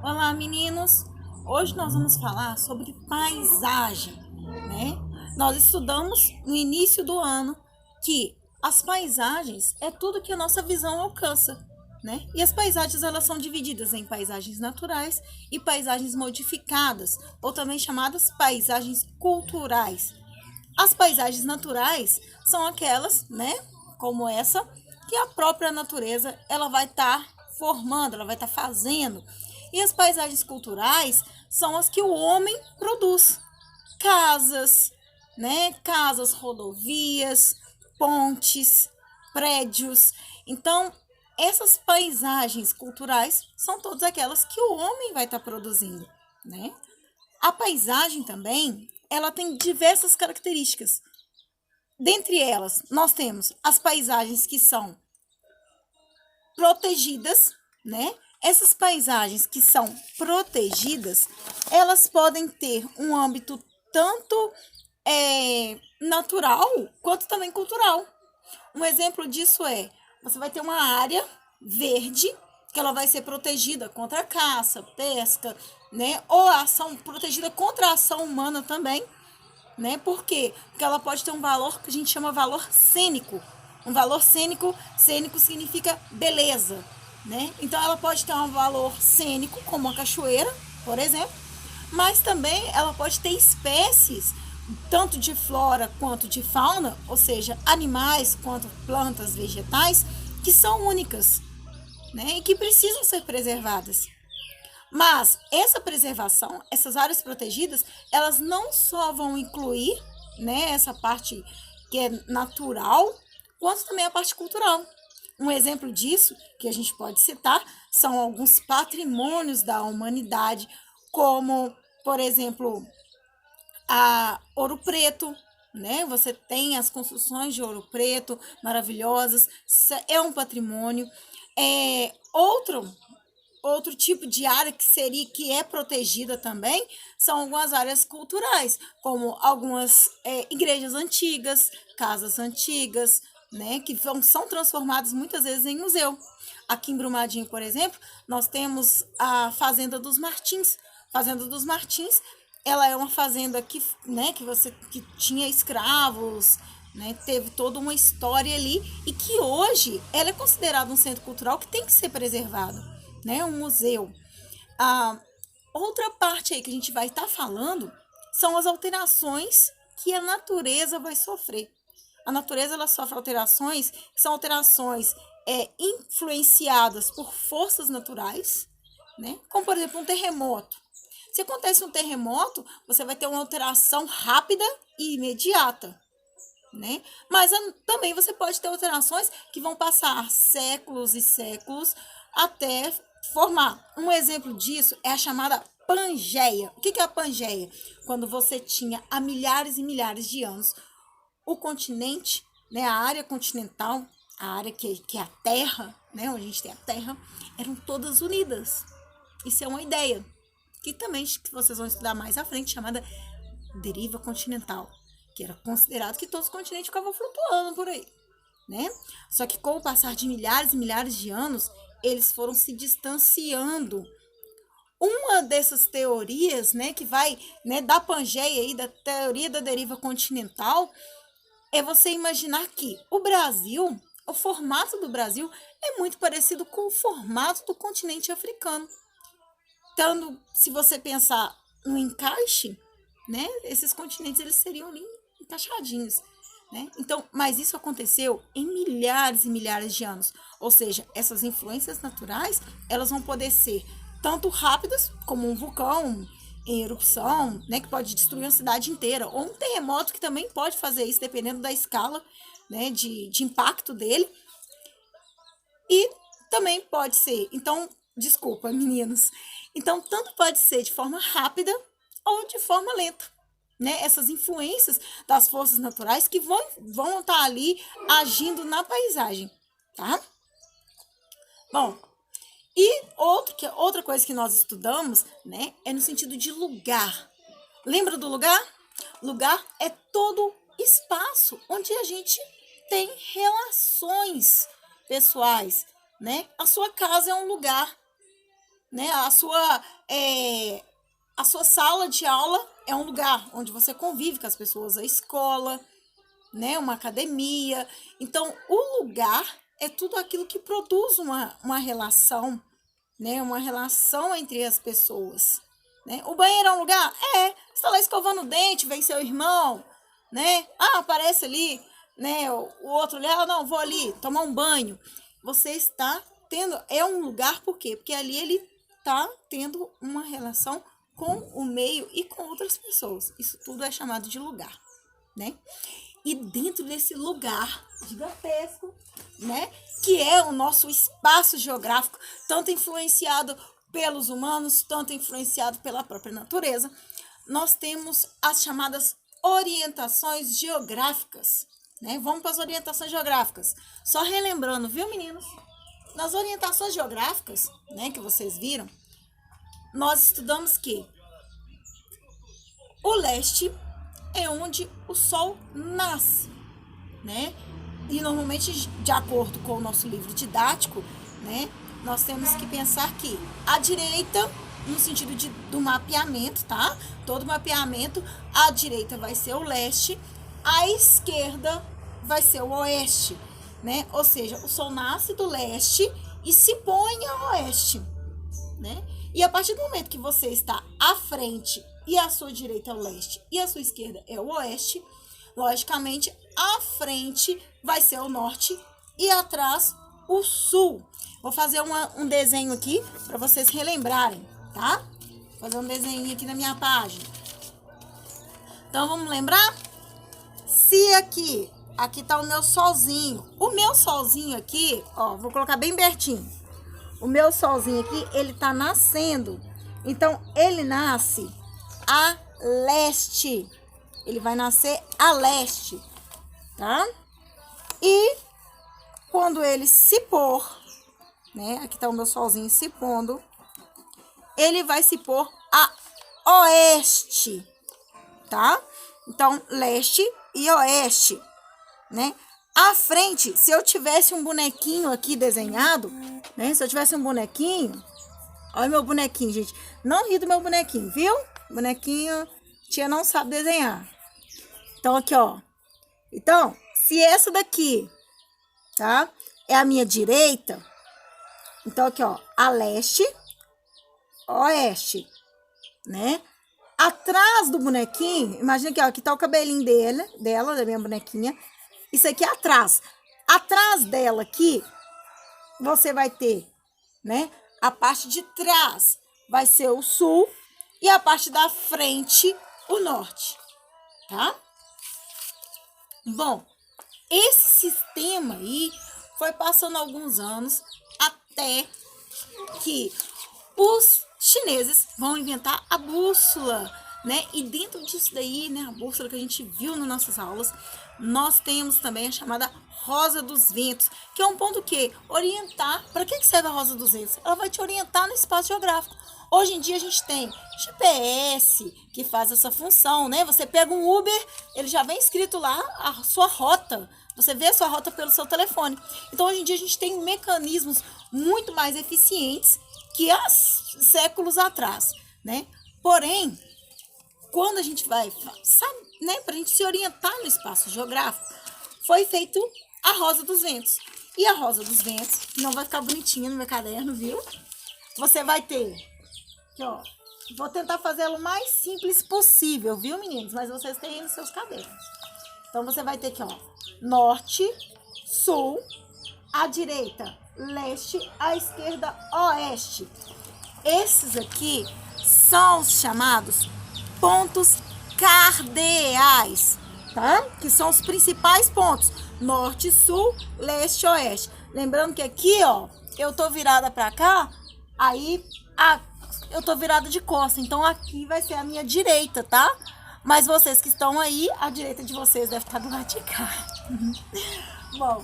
Olá, meninos! Hoje nós vamos falar sobre paisagem, né? Nós estudamos no início do ano que as paisagens é tudo que a nossa visão alcança, né? E as paisagens elas são divididas em paisagens naturais e paisagens modificadas, ou também chamadas paisagens culturais. As paisagens naturais são aquelas, né, como essa, que a própria natureza ela vai estar formando, ela vai estar fazendo. E as paisagens culturais são as que o homem produz. Casas, né? Casas, rodovias, pontes, prédios. Então, essas paisagens culturais são todas aquelas que o homem vai estar produzindo, né? A paisagem também, ela tem diversas características. Dentre elas, nós temos as paisagens que são protegidas, né? Essas paisagens que são protegidas, elas podem ter um âmbito tanto natural quanto também cultural. Um exemplo disso é, você vai ter uma área verde que ela vai ser protegida contra a caça, pesca, né? Ou a ação protegida contra a ação humana também, né? Por quê? Porque ela pode ter um valor que a gente chama valor cênico. Um valor cênico, cênico significa beleza, né? Então ela pode ter um valor cênico, como a cachoeira, por exemplo, mas também ela pode ter espécies, tanto de flora quanto de fauna, ou seja, animais quanto plantas, vegetais, que são únicas, né? E que precisam ser preservadas. Mas essa preservação, essas áreas protegidas, elas não só vão incluir, né, essa parte que é natural, quanto também a parte cultural. Um exemplo disso que a gente pode citar são alguns patrimônios da humanidade, como, por exemplo, a Ouro Preto, né? Você tem as construções de Ouro Preto maravilhosas, é um patrimônio. Outro tipo de área que é protegida também são algumas áreas culturais, como algumas igrejas antigas, casas antigas, né, que são transformadas muitas vezes em museu. Aqui em Brumadinho, por exemplo, nós temos a Fazenda dos Martins. Fazenda dos Martins, ela é uma fazenda que, né, que tinha escravos, né, teve toda uma história ali e que hoje ela é considerada um centro cultural que tem que ser preservado, né, um museu. A outra parte aí que a gente vai estar falando são as alterações que a natureza vai sofrer. A natureza ela sofre alterações que são alterações influenciadas por forças naturais, né? Como por exemplo um terremoto. Se acontece um terremoto, você vai ter uma alteração rápida e imediata, né? Mas também você pode ter alterações que vão passar séculos e séculos até formar. Um exemplo disso é a chamada Pangeia. O que é a Pangeia? Quando você tinha há milhares e milhares de anos o continente, né, a área continental, a área que é a Terra, né, onde a gente tem a Terra, eram todas unidas. Isso é uma ideia que também que vocês vão estudar mais à frente, chamada deriva continental, que era considerado que todos os continentes ficavam flutuando por aí, né? Só que com o passar de milhares e milhares de anos, eles foram se distanciando. Uma dessas teorias, né, que vai, né, da Pangeia aí, da teoria da deriva continental, é você imaginar que o Brasil, o formato do Brasil é muito parecido com o formato do continente africano. Então, se você pensar no encaixe, né, esses continentes eles seriam ali encaixadinhos, né? Então, mas isso aconteceu em milhares e milhares de anos. Ou seja, essas influências naturais, elas vão poder ser tanto rápidas, como um vulcão em erupção, né, que pode destruir uma cidade inteira, ou um terremoto que também pode fazer isso, dependendo da escala, né, de impacto dele. E também pode ser, então, desculpa, meninos. Então, tanto pode ser de forma rápida ou de forma lenta, né? Essas influências das forças naturais que vão estar ali agindo na paisagem, tá? Bom, e outra coisa que nós estudamos, né, é no sentido de lugar. Lembra do lugar? Lugar é todo espaço onde a gente tem relações pessoais, né? A sua casa é um lugar, né? A sua sala de aula é um lugar onde você convive com as pessoas, a escola, né? Uma academia. Então, o lugar é tudo aquilo que produz uma relação, né? Uma relação entre as pessoas, né? O banheiro é um lugar? É. Você está lá escovando o dente, vem seu irmão, né? Ah, aparece ali, né? O outro ali, ah, não, vou ali tomar um banho. Você está tendo, é um lugar por quê? Porque ali ele está tendo uma relação com o meio e com outras pessoas. Isso tudo é chamado de lugar, né? E dentro desse lugar gigantesco, né, que é o nosso espaço geográfico, tanto influenciado pelos humanos, tanto influenciado pela própria natureza, nós temos as chamadas orientações geográficas, né? Vamos para as orientações geográficas. Só relembrando, viu, meninos? Nas orientações geográficas, né, que vocês viram, nós estudamos que o leste é onde o sol nasce, né? E normalmente, de acordo com o nosso livro didático, né, nós temos que pensar que a direita, no sentido do mapeamento, tá? Todo mapeamento, a direita vai ser o leste, a esquerda vai ser o oeste, né? Ou seja, o sol nasce do leste e se põe a oeste, né? E a partir do momento que você está à frente e a sua direita é o leste e a sua esquerda é o oeste, logicamente, à frente vai ser o norte e atrás o sul. Vou fazer um desenho aqui para vocês relembrarem, tá? Vou fazer um desenho aqui na minha página. Então, vamos lembrar? Se aqui tá o meu solzinho. O meu solzinho aqui, ó, vou colocar bem pertinho. O meu solzinho aqui, ele tá nascendo. Então, ele nasce a leste. Ele vai nascer a leste, tá? E quando ele se pôr, né? Aqui tá o meu solzinho se pondo. Ele vai se pôr a oeste, tá? Então, leste e oeste, né? À frente, se eu tivesse um bonequinho aqui desenhado, né? Se eu tivesse um bonequinho, olha meu bonequinho, gente. Não ri do meu bonequinho, viu? Bonequinho, tia não sabe desenhar. Então, aqui, ó. Então, se essa daqui, tá? É a minha direita. Então, aqui, ó. A leste, oeste, né? Atrás do bonequinho, imagina que ó, aqui tá o cabelinho dela, da minha bonequinha. Isso aqui é atrás. Atrás dela aqui, você vai ter, né? A parte de trás vai ser o sul e a parte da frente, o norte, tá? Bom, esse sistema aí foi passando alguns anos até que os chineses vão inventar a bússola, né? E dentro disso daí, né, a bússola que a gente viu nas nossas aulas, nós temos também a chamada rosa dos ventos, que é um ponto que orientar. Para que serve a rosa dos ventos? Ela vai te orientar no espaço geográfico. Hoje em dia a gente tem GPS que faz essa função, né? Você pega um Uber, ele já vem escrito lá a sua rota. Você vê a sua rota pelo seu telefone. Então hoje em dia a gente tem mecanismos muito mais eficientes que há séculos atrás, né? Porém, quando a gente vai, sabe, né, para a gente se orientar no espaço geográfico, foi feito a rosa dos ventos. E a rosa dos ventos não vai ficar bonitinha no meu caderno, viu? Você vai ter, aqui, ó, vou tentar fazê-lo o mais simples possível, viu, meninos? Mas vocês têm aí nos seus cadernos. Então, você vai ter aqui, ó, norte, sul, à direita, leste, à esquerda, oeste. Esses aqui são os chamados pontos cardeais, tá? Que são os principais pontos: norte, sul, leste, oeste. Lembrando que aqui, ó, eu tô virada pra cá, aí eu tô virada de costa, então aqui vai ser a minha direita, tá? Mas vocês que estão aí, a direita de vocês deve estar do lado de cá. Bom,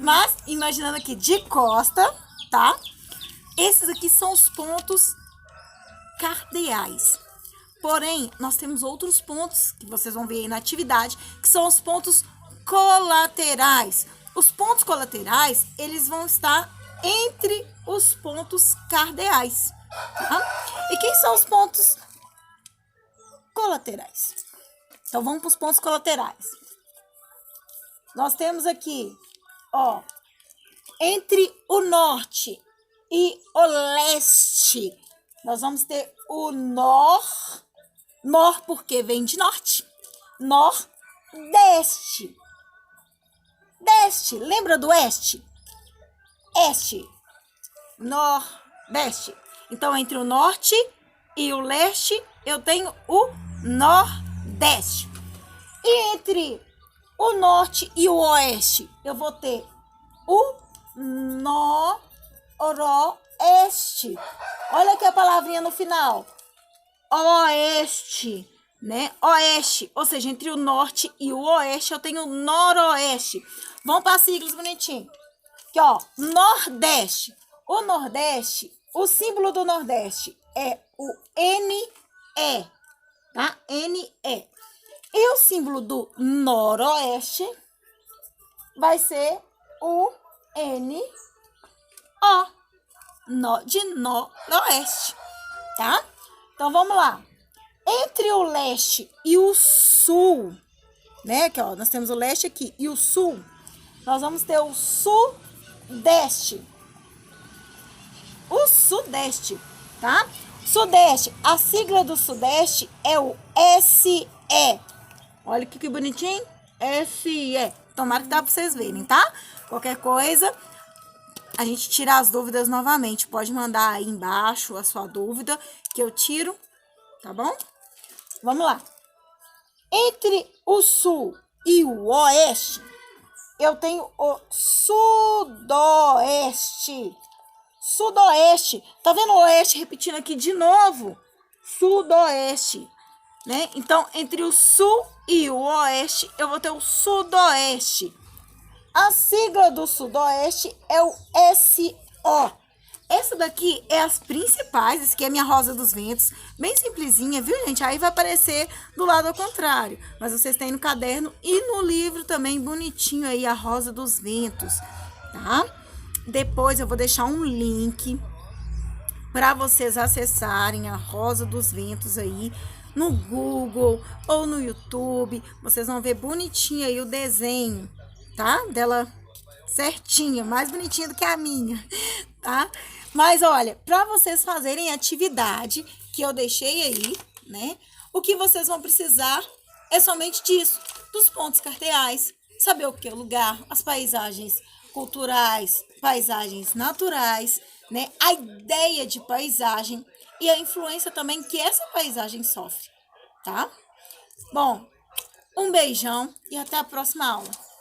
mas imaginando aqui de costa, tá? Esses aqui são os pontos cardeais. Porém, nós temos outros pontos que vocês vão ver aí na atividade, que são os pontos colaterais. Os pontos colaterais, eles vão estar entre os pontos cardeais, tá? E quem são os pontos colaterais? Então, vamos para os pontos colaterais. Nós temos aqui, ó, entre o norte e o leste, nós vamos ter o nor porque vem de norte, nordeste, deste, lembra do oeste? Este, nordeste. Então, entre o norte e o leste, eu tenho o nordeste. E entre o norte e o oeste, eu vou ter o noroeste. Olha aqui a palavrinha no final. Oeste, né? Oeste, ou seja, entre o norte e o oeste, eu tenho o noroeste. Vamos para as siglas bonitinho. Aqui, ó, nordeste. O nordeste, o símbolo do nordeste é o NE, tá? NE. E o símbolo do noroeste vai ser o NO, de noroeste, tá? Então, vamos lá. Entre o leste e o sul, né? Aqui, ó, nós temos o leste aqui e o sul, nós vamos ter o sudeste. O sudeste, tá? Sudeste, a sigla do sudeste é o SE. Olha que bonitinho. SE. Tomara que dá para vocês verem, tá? Qualquer coisa, a gente tira as dúvidas novamente. Pode mandar aí embaixo a sua dúvida que eu tiro, tá bom? Vamos lá. Entre o sul e o oeste, eu tenho o sudoeste. Sudoeste. Tá vendo o oeste repetindo aqui de novo? Sudoeste, né? Então, entre o sul e o oeste, eu vou ter o sudoeste. A sigla do sudoeste é o SO. Essa daqui é as principais. Essa aqui é a minha rosa dos ventos. Bem simplesinha, viu, gente? Aí vai aparecer do lado ao contrário. Mas vocês têm no caderno e no livro também bonitinho aí a rosa dos ventos, tá? Depois eu vou deixar um link para vocês acessarem a rosa dos ventos aí no Google ou no YouTube. Vocês vão ver bonitinho aí o desenho, tá? Dela certinha, mais bonitinha do que a minha, tá? Mas olha, para vocês fazerem a atividade que eu deixei aí, né? O que vocês vão precisar é somente disso, dos pontos cardeais, saber o que é o lugar, as paisagens culturais, paisagens naturais, né? A ideia de paisagem e a influência também que essa paisagem sofre, tá? Bom, um beijão e até a próxima aula.